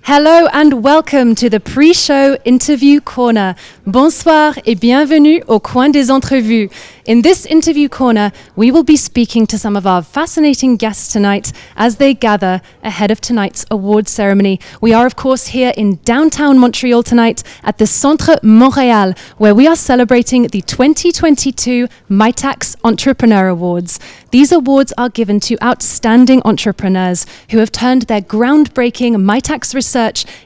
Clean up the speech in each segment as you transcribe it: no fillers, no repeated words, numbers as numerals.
Hello and welcome to the pre-show interview corner. Bonsoir et bienvenue au coin des entrevues. In this interview corner, we will be speaking to some of our fascinating guests tonight as they gather ahead of tonight's award ceremony. We are, of course, here in downtown Montreal tonight at the Centre Montréal, where we are celebrating the 2022 Mitacs Entrepreneur Awards. These awards are given to outstanding entrepreneurs who have turned their groundbreaking Mitacs research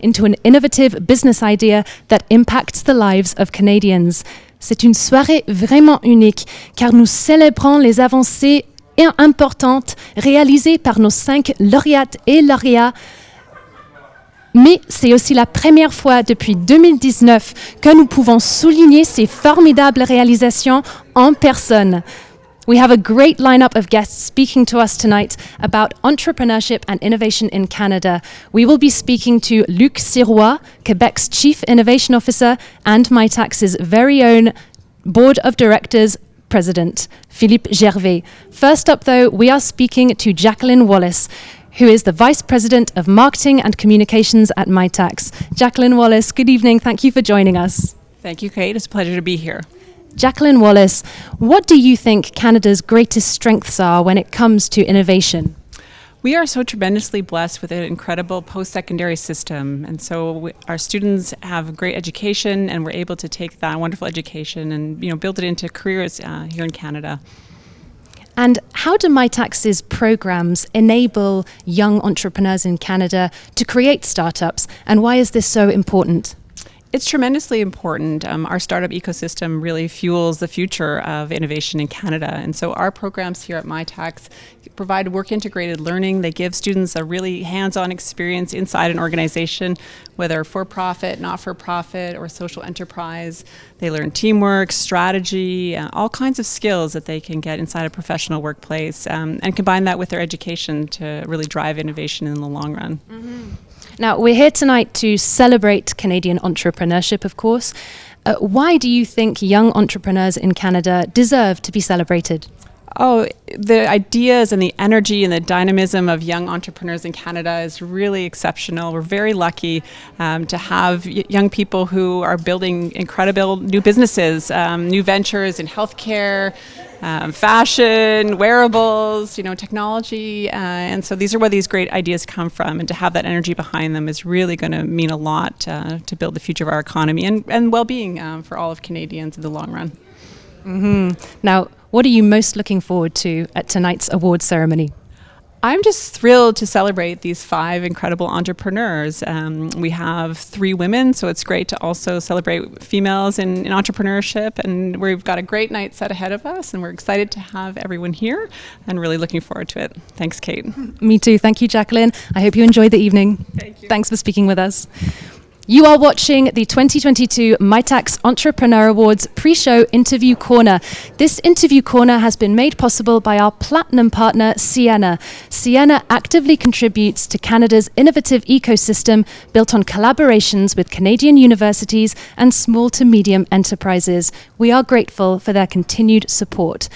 into an innovative business idea that impacts the lives of Canadians. C'est une soirée vraiment unique car nous célébrons les avancées importantes réalisées par nos 5 lauréates et lauréats. Mais c'est aussi la première fois depuis 2019 que nous pouvons souligner ces formidables réalisations en personne. We have a great lineup of guests speaking to us tonight about entrepreneurship and innovation in Canada. We will be speaking to Luc Sirois, Quebec's Chief Innovation Officer, and Mitacs' very own Board of Directors President, Philippe Gervas. First up, though, we are speaking to Jacqueline Wallace, who is the Vice President of Marketing and Communications at Mitacs. Jacqueline Wallace, good evening. Thank you for joining us. Thank you, Kate. It's a pleasure to be here. Jacqueline Wallace, what do you think Canada's greatest strengths are when it comes to innovation? We are so tremendously blessed with an incredible post-secondary system. And so our students have great education, and we're able to take that wonderful education and build it into careers here in Canada. And how do Mitacs' programs enable young entrepreneurs in Canada to create startups? And why is this so important? It's tremendously important. Our startup ecosystem really fuels the future of innovation in Canada. And so our programs here at Mitacs provide work-integrated learning. They give students a really hands-on experience inside an organization, whether for-profit, not-for-profit, or social enterprise. They learn teamwork, strategy, all kinds of skills that they can get inside a professional workplace, and combine that with their education to really drive innovation in the long run. Mm-hmm. Now, we're here tonight to celebrate Canadian entrepreneurship, of course. Why do you think young entrepreneurs in Canada deserve to be celebrated? Oh, the ideas and the energy and the dynamism of young entrepreneurs in Canada is really exceptional. We're very lucky to have young people who are building incredible new businesses, new ventures in healthcare, fashion, wearables, technology. And so these are where these great ideas come from. And to have that energy behind them is really going to mean a lot to build the future of our economy and well-being for all of Canadians in the long run. Mm-hmm. Now, what are you most looking forward to at tonight's award ceremony? I'm just thrilled to celebrate these 5 incredible entrepreneurs. We have 3 women, so it's great to also celebrate females in entrepreneurship. And we've got a great night set ahead of us, and we're excited to have everyone here and really looking forward to it. Thanks, Kate. Me too. Thank you, Jacqueline. I hope you enjoyed the evening. Thank you. Thanks for speaking with us. You are watching the 2022 Mitacs Entrepreneur Awards pre-show interview corner. This interview corner has been made possible by our platinum partner, Sienna. Sienna actively contributes to Canada's innovative ecosystem built on collaborations with Canadian universities and small to medium enterprises. We are grateful for their continued support.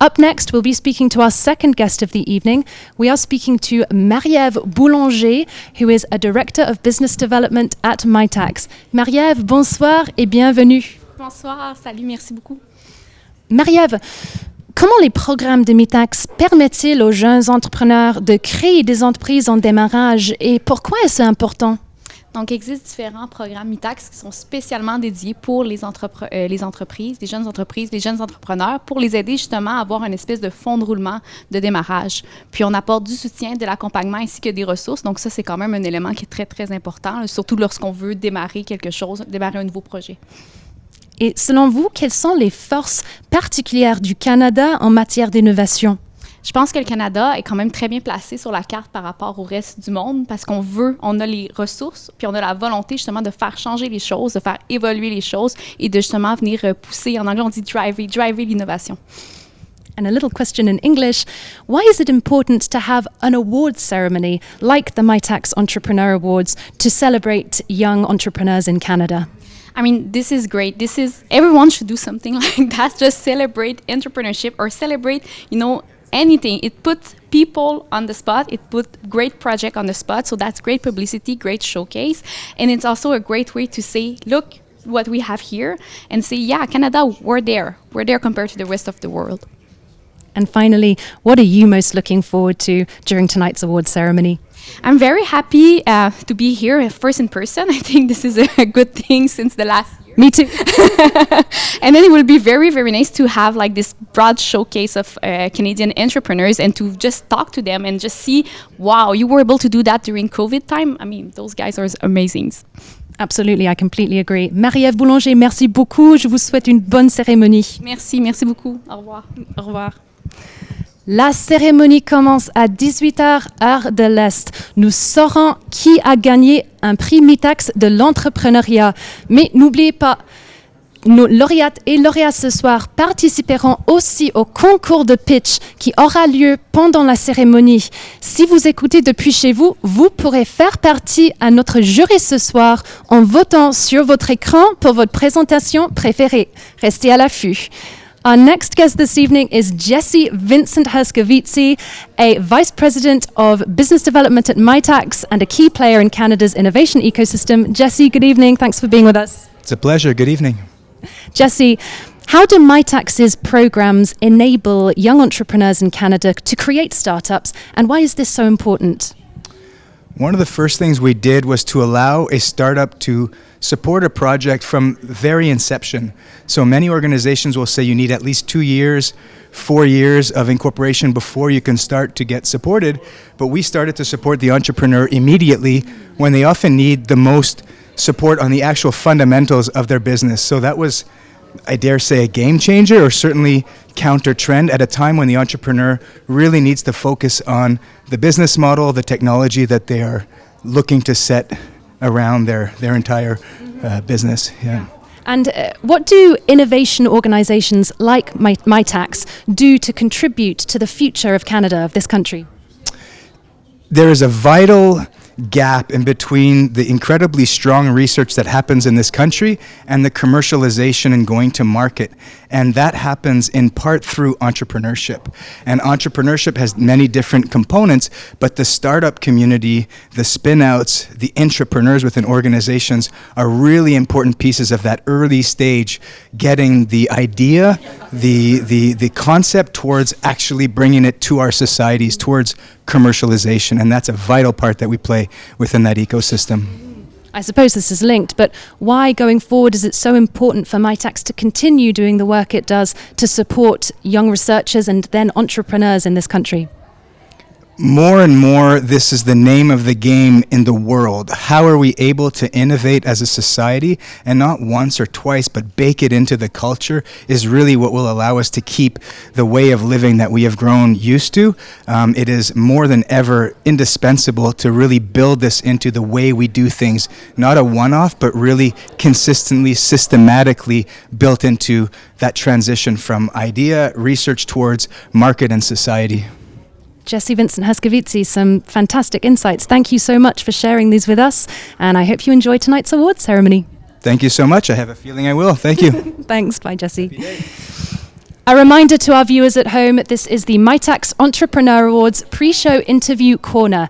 Up next, we'll be speaking to our second guest of the evening. We are speaking to Marietv Boulangerie, who is a Director of Business Development at Mitacs. Marietv, bonsoir et bienvenue. Bonsoir, salut, merci beaucoup. Marietv, comment les programmes de Mitacs permettent-ils aux jeunes entrepreneurs de créer des entreprises en démarrage et pourquoi est-ce important? Donc, il existe différents programmes Mitacs qui sont spécialement dédiés pour les entreprises, les jeunes entrepreneurs, pour les aider justement à avoir une espèce de fonds de roulement de démarrage. Puis, on apporte du soutien, de l'accompagnement ainsi que des ressources. Donc, ça, c'est quand même un élément qui est très, très important, surtout lorsqu'on veut démarrer quelque chose, démarrer un nouveau projet. Et selon vous, quelles sont les forces particulières du Canada en matière d'innovation? Je pense que le Canada est quand même très bien placé sur la carte par rapport au reste du monde parce on a les ressources, puis on a la volonté justement de faire changer les choses, de faire évoluer les choses et de justement venir pousser, en anglais on dit driver l'innovation. And a little question in English, why is it important to have an award ceremony like the Mitacs Entrepreneur Awards to celebrate young entrepreneurs in Canada? I mean, this is great. Everyone should do something like that. Just celebrate entrepreneurship or celebrate, anything. It puts people on the spot. It put great project on the spot. So that's great publicity, great showcase. And it's also a great way to say, look what we have here, and say, yeah, Canada, we're there. We're there compared to the rest of the world. And finally, what are you most looking forward to during tonight's awards ceremony? I'm very happy to be here first in person. I think this is a good thing since the last year. Me too. And then it will be very, very nice to have like this broad showcase of Canadian entrepreneurs and to just talk to them and just see, wow, you were able to do that during COVID time. I mean, those guys are amazing. Absolutely, I completely agree. Marietv Boulangerie, merci beaucoup. Je vous souhaite une bonne cérémonie. Merci, merci beaucoup. Au revoir. Au revoir. La cérémonie commence à 18h, heure de l'Est. Nous saurons qui a gagné un prix Mitacs de l'entrepreneuriat. Mais n'oubliez pas, nos lauréates et lauréats ce soir participeront aussi au concours de pitch qui aura lieu pendant la cérémonie. Si vous écoutez depuis chez vous, vous pourrez faire partie à notre jury ce soir en votant sur votre écran pour votre présentation préférée. Restez à l'affût. Our next guest this evening is Jessie Vincent Herskovitzy, a Vice President of Business Development at Mitacs and a key player in Canada's innovation ecosystem. Jessie, good evening. Thanks for being with us. It's a pleasure. Good evening. Jessie, how do Mitacs' programs enable young entrepreneurs in Canada to create startups, and why is this so important? One of the first things we did was to allow a startup to support a project from very inception. So many organizations will say you need at least 2 years, 4 years of incorporation before you can start to get supported. But we started to support the entrepreneur immediately when they often need the most support on the actual fundamentals of their business. So that was, I dare say, a game changer, or certainly counter trend at a time when the entrepreneur really needs to focus on the business model, the technology that they are looking to set around their entire business. Yeah. And what do innovation organizations like Mitacs do to contribute to the future of Canada, of this country? There is a vital gap in between the incredibly strong research that happens in this country and the commercialization and going to market. And that happens in part through entrepreneurship. And entrepreneurship has many different components, but the startup community, the spin-outs, the entrepreneurs within organizations are really important pieces of that early stage, getting the idea, the concept towards actually bringing it to our societies, towards commercialization. And that's a vital part that we play within that ecosystem. I suppose this is linked, but why going forward is it so important for Mitacs to continue doing the work it does to support young researchers and then entrepreneurs in this country? More and more, this is the name of the game in the world. How are we able to innovate as a society, and not once or twice, but bake it into the culture is really what will allow us to keep the way of living that we have grown used to. It is more than ever indispensable to really build this into the way we do things, not a one-off, but really consistently, systematically built into that transition from idea, research towards market and society. Jessie Vincent Herskovitzy, some fantastic insights. Thank you so much for sharing these with us, and I hope you enjoy tonight's award ceremony. Thank you so much. I have a feeling I will. Thank you. Thanks. Bye, Jessie. A reminder to our viewers at home, this is the Mitacs Entrepreneur Awards pre-show interview corner.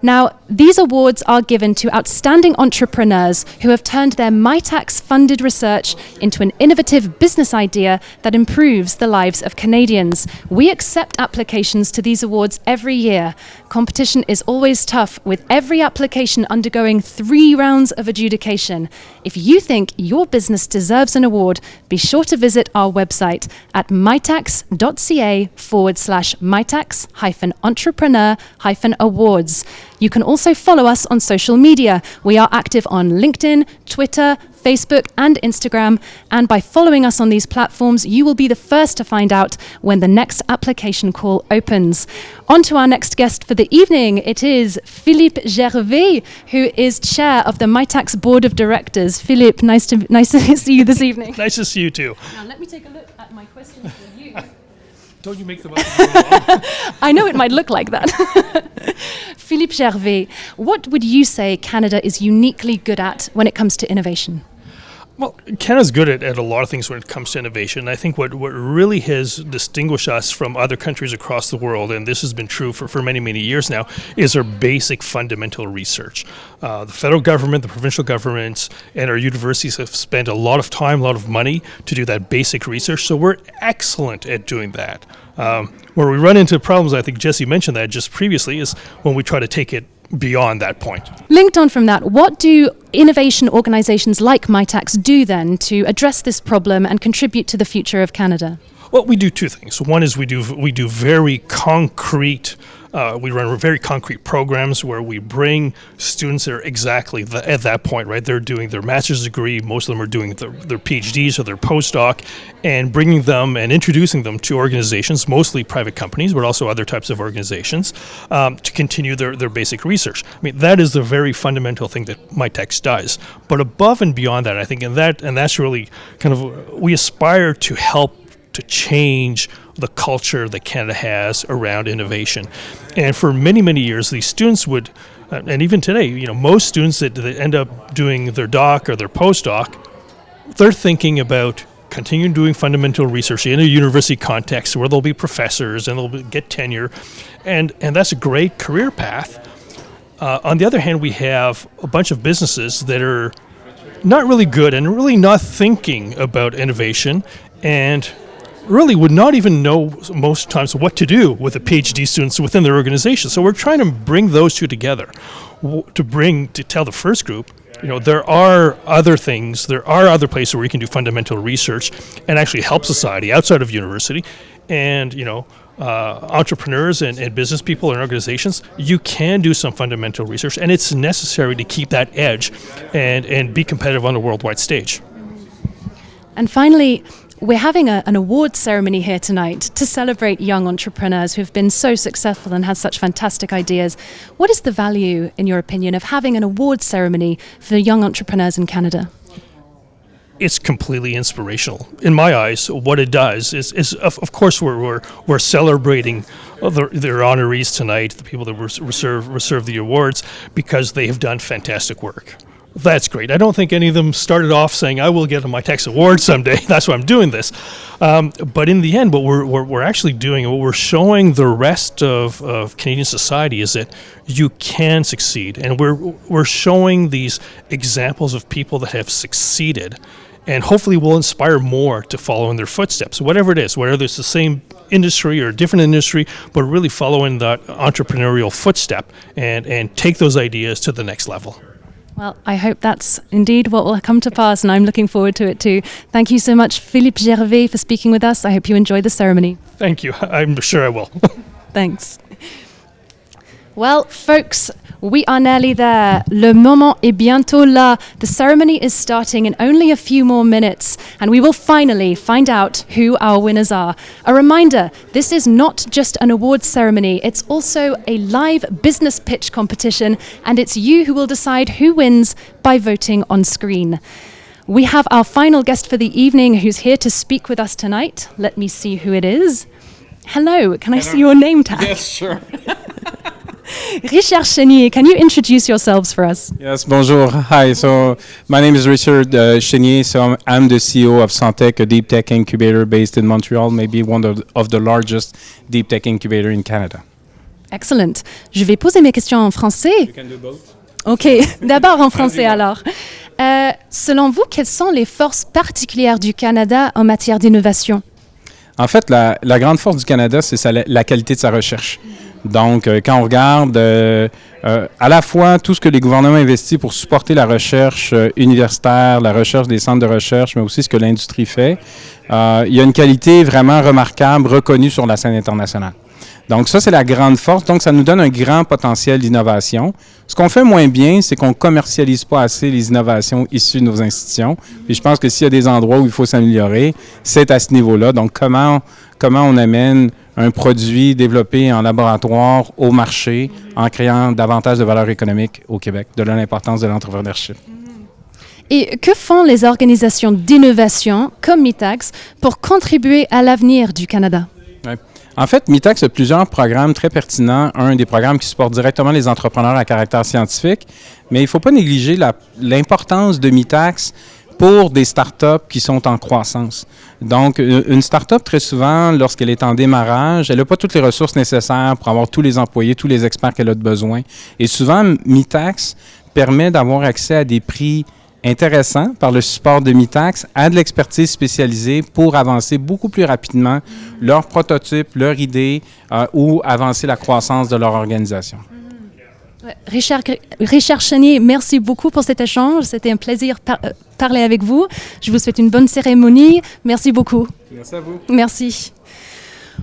Now, these awards are given to outstanding entrepreneurs who have turned their Mitacs-funded research into an innovative business idea that improves the lives of Canadians. We accept applications to these awards every year. Competition is always tough, with every application undergoing 3 rounds of adjudication. If you think your business deserves an award, be sure to visit our website at mitacs.ca/Mitacs-entrepreneur-awards. You can also follow us on social media. We are active on LinkedIn, Twitter, Facebook, and Instagram. And by following us on these platforms, you will be the first to find out when the next application call opens. On to our next guest for the evening. It is Philippe Gervas, who is chair of the Mitacs Board of Directors. Philippe, nice to see you this evening. Nice to see you too. Now let me take a look at my questions for you. Don't you make them up? I know it might look like that. Philippe Gervas, what would you say Canada is uniquely good at when it comes to innovation? Well, Canada's good at a lot of things when it comes to innovation. I think what really has distinguished us from other countries across the world, and this has been true for many, many years now, is our basic fundamental research. The federal government, the provincial governments, and our universities have spent a lot of time, a lot of money to do that basic research, so we're excellent at doing that. Where we run into problems, I think Jesse mentioned that just previously, is when we try to take it beyond that point. Linked on from that, what do innovation organizations like Mitacs do then to address this problem and contribute to the future of Canada? Well, we do two things. One is we do very concrete. We run very concrete programs where we bring students that are exactly at that point, right? They're doing their master's degree. Most of them are doing their PhDs or their postdoc, and bringing them and introducing them to organizations, mostly private companies, but also other types of organizations, to continue their basic research. I mean, that is the very fundamental thing that Mitacs does. But above and beyond that, I think, and that's really kind of, we aspire to help to change the culture that Canada has around innovation. And for many, many years, these students would, and even today, most students that end up doing their doc or their postdoc, they're thinking about continuing doing fundamental research in a university context where they'll be professors and they'll get tenure, and that's a great career path. On the other hand, we have a bunch of businesses that are not really good and really not thinking about innovation, and really would not even know most times what to do with the PhD students within their organization. So we're trying to bring those two together to tell the first group, there are other things, there are other places where you can do fundamental research and actually help society outside of university. And, entrepreneurs and business people and organizations, you can do some fundamental research, and it's necessary to keep that edge and be competitive on the worldwide stage. And finally, we're having an awards ceremony here tonight to celebrate young entrepreneurs who have been so successful and had such fantastic ideas. What is the value, in your opinion, of having an awards ceremony for young entrepreneurs in Canada? It's completely inspirational. In my eyes, what it does is of course, we're celebrating their honorees tonight, the people that receive the awards, because they have done fantastic work. That's great. I don't think any of them started off saying, I will get a Mitacs award someday. That's why I'm doing this. But in the end, what we're actually doing, and what we're showing the rest of Canadian society, is that you can succeed. And we're showing these examples of people that have succeeded, and hopefully will inspire more to follow in their footsteps, whatever it is, whether it's the same industry or a different industry, but really follow in that entrepreneurial footstep and take those ideas to the next level. Well, I hope that's indeed what will come to pass, and I'm looking forward to it too. Thank you so much, Philippe Gervas, for speaking with us. I hope you enjoyed the ceremony. Thank you. I'm sure I will. Thanks. Well, folks, we are nearly there. Le moment est bientôt là. The ceremony is starting in only a few more minutes, and we will finally find out who our winners are. A reminder, this is not just an awards ceremony, it's also a live business pitch competition, and it's you who will decide who wins by voting on screen. We have our final guest for the evening who's here to speak with us tonight. Let me see who it is. Hello, can I see your name tag? Yes, sure. Richard Chenier, can you introduce yourselves for us? Yes, bonjour. Hi. So my name is Richard Chenier. So I'm the CEO of Santec, a deep tech incubator based in Montreal, maybe one of the largest deep tech incubator in Canada. Excellent. Je vais poser mes questions en français. You can do both. OK, d'abord en français alors. Selon vous, quelles sont les forces particulières du Canada en matière d'innovation? En fait, la grande force du Canada, c'est la qualité de sa recherche. Donc, quand on regarde à la fois tout ce que les gouvernements investissent pour supporter la recherche universitaire, la recherche des centres de recherche, mais aussi ce que l'industrie fait, il y a une qualité vraiment remarquable, reconnue sur la scène internationale. Donc, ça, c'est la grande force. Donc, ça nous donne un grand potentiel d'innovation. Ce qu'on fait moins bien, c'est qu'on ne commercialise pas assez les innovations issues de nos institutions. Puis, je pense que s'il y a des endroits où il faut s'améliorer, c'est à ce niveau-là. Donc, comment on amène un produit développé en laboratoire au marché en créant davantage de valeur économique au Québec, de l'importance de l'entrepreneurship. Et que font les organisations d'innovation comme Mitacs pour contribuer à l'avenir du Canada? Ouais. En fait, Mitacs a plusieurs programmes très pertinents. Un des programmes qui supporte directement les entrepreneurs à caractère scientifique, mais il ne faut pas négliger l'importance de Mitacs pour des startups qui sont en croissance. Donc, une startup, très souvent, lorsqu'elle est en démarrage, elle n'a pas toutes les ressources nécessaires pour avoir tous les employés, tous les experts qu'elle a de besoin. Et souvent, Mitacs permet d'avoir accès à des prix intéressants par le support de Mitacs, à de l'expertise spécialisée pour avancer beaucoup plus rapidement leur prototype, leur idée ou avancer la croissance de leur organisation. Richard Chenier, merci beaucoup pour cet échange. C'était un plaisir parler avec vous. Je vous souhaite une bonne cérémonie. Merci beaucoup. Merci à vous. Merci.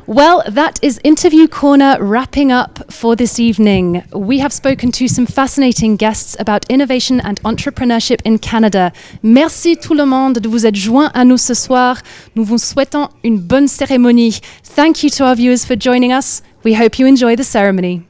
Well, that is Interview Corner wrapping up for this evening. We have spoken to some fascinating guests about innovation and entrepreneurship in Canada. Merci tout le monde de vous être joints à nous ce soir. Nous vous souhaitons une bonne cérémonie. Thank you to our viewers for joining us. We hope you enjoy the ceremony.